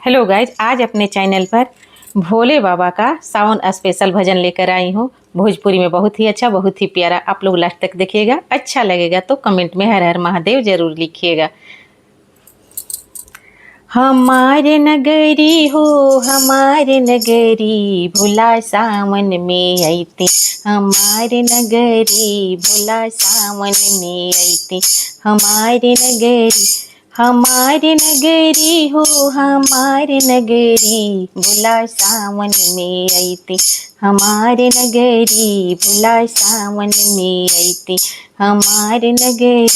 Hello guys, आज अपने channel पर भोले बाबा का सावन स्पेशल भजन लेकर आई हूँ। भोजपुरी में बहुत ही अच्छा, बहुत ही प्यारा। आप लोग लास्ट तक देखिएगा, अच्छा लगेगा तो कमेंट में हर हर महादेव जरूर लिखिएगा। हमारे नगरी हो हमारे नगरी, भोला सावन में आईते। हमारे नगरी भोला सावन में आईते। हमारे नगरी हो हमारे नगरी, भोला सावन में आईते। हमारे नगरी भोला सावन में आईते। हमारे नगरी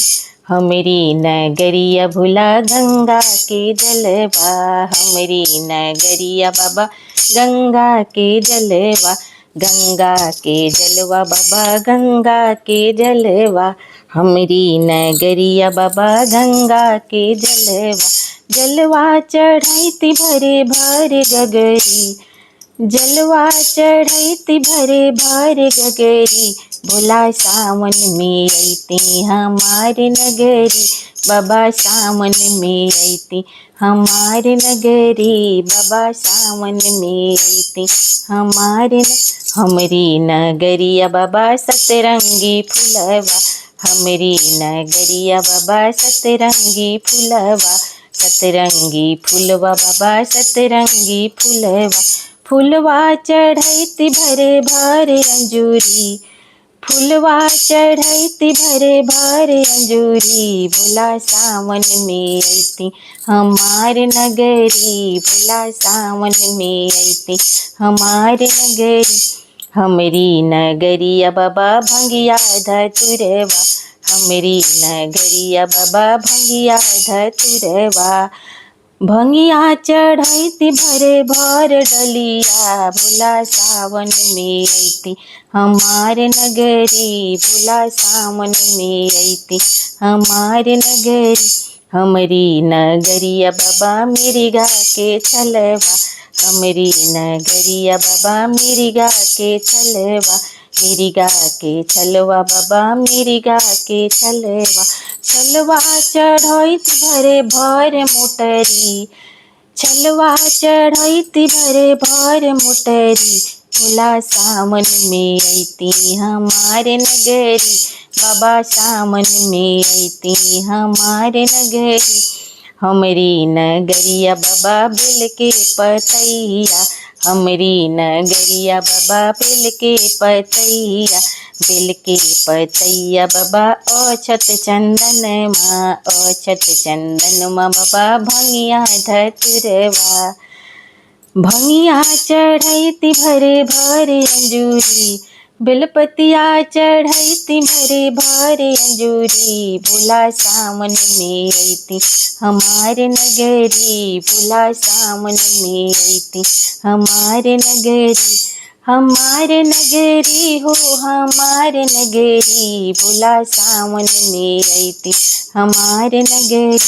हमरी नगरिया भोला गंगा के जलवा। हमरी नगरिया बाबा गंगा के जलवा। गंगा के जलवा बाबा गंगा के जलवा। हमरी नगरिया बाबा गंगा के जलवा। जलवा चढ़ैती भरे भरे गगरी। जलवा चढ़ैती भरे भरे गगरी। भोला सावन में आईते। हमारे नगरी बाबा सावन में आईते। हमारे नगरी बाबा सावन में आईते। हमरी नगरिया बाबा सतरंगी फुलवा। हमरी नगरिया बाबा सतरंगी फुलवा। सतरंगी फुलवा बाबा सतरंगी फुलवा। फुलवा चढ़ैती भरे भरे अंजूरी। फुलवा चढ़ैती भरे भरे अंजूरी। भोला सावन में आईते। हमारे नगरी भोला सावन में आईते। हमारे नगरी हमरी नगरिया बाबा भंगिया धतुरवा। हमरी नगरिया बाबा भंगिया धतुरवा। भंगिया चढ़ैती भरे भर डलिया। भोला सावन में आईते। हमारे नगरी भोला सावन में आईते। हमारे नगरी हमरी नगरिया बाबा मिर्गा के छलवा। हमरी नगरिया बाबा मिर्गा के छलवा। मिर्गा के छलवा बाबा मिर्गा के छलवा। छलवा चढ़ैती भरे भर मोटरी। छलवा चढ़ैती भरे भर मोटरी। भोला सावन में आईते। हमारे नगरी बाबा सावन में आईते। हमारे नगरी हमरी नगरिया बाबा बेल के पतैया। हमरी नगरिया बाबा बेल के पतैया। बेल के पतैया बाबा अछत चंदन माँ। अछत चंदन माँ बाबा भंगिया धतुरवा। भंगिया चढ़ैती भरे भरे अंजूरी। बेलपतिया चढ़ैती भरे भरे अंजूरी। भोला सावन में आईते। हमारे नगरी भोला सावन में आईते। हमारे नगरी हो हमारे नगरी, भोला सावन में आईते। हमारे नगरी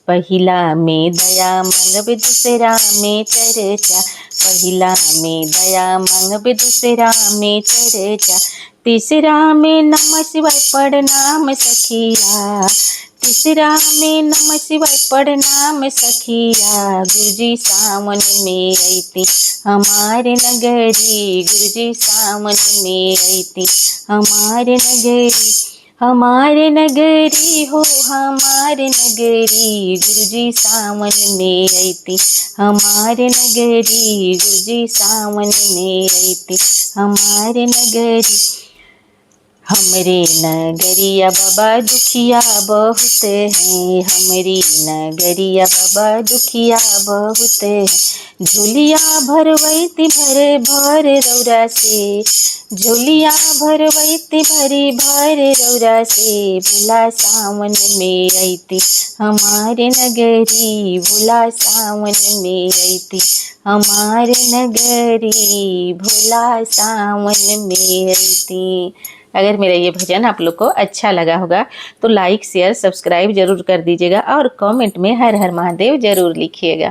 पहिला में दया मांगब दूसरा में चर्चा। पहिला में दया मांगब दूसरा में चर्चा। तीसरा में नमः शिवाय प्रणाम सखिया। तीसरा में नमः शिवाय प्रणाम सखिया। गुरुजी सावन में आईते। हमारे नगरी गुरुजी सावन में आईते। हमारे नगरी हो हमारे नगरी, गुरुजी सावन में आईते। हमारे नगरी गुरुजी सावन में आईते। हमारे नगरी हमरे नगरिया बाबा दुखिया बहुत हैं। हमरी नगरिया बाबा दुखिया बहुत हैं। झोलिया भरवैती भरे भरे रौरा से। झोलिया भरवैती भरे भरे रौरा से। भोला सावन में आईते। हमारे नगरी भोला सावन में आईते। हमारे नगरी भोला सावन में आईते। अगर मेरा ये भजन आप लोग को अच्छा लगा होगा तो लाइक शेयर सब्सक्राइब जरूर कर दीजिएगा और कमेंट में हर हर महादेव जरूर लिखिएगा।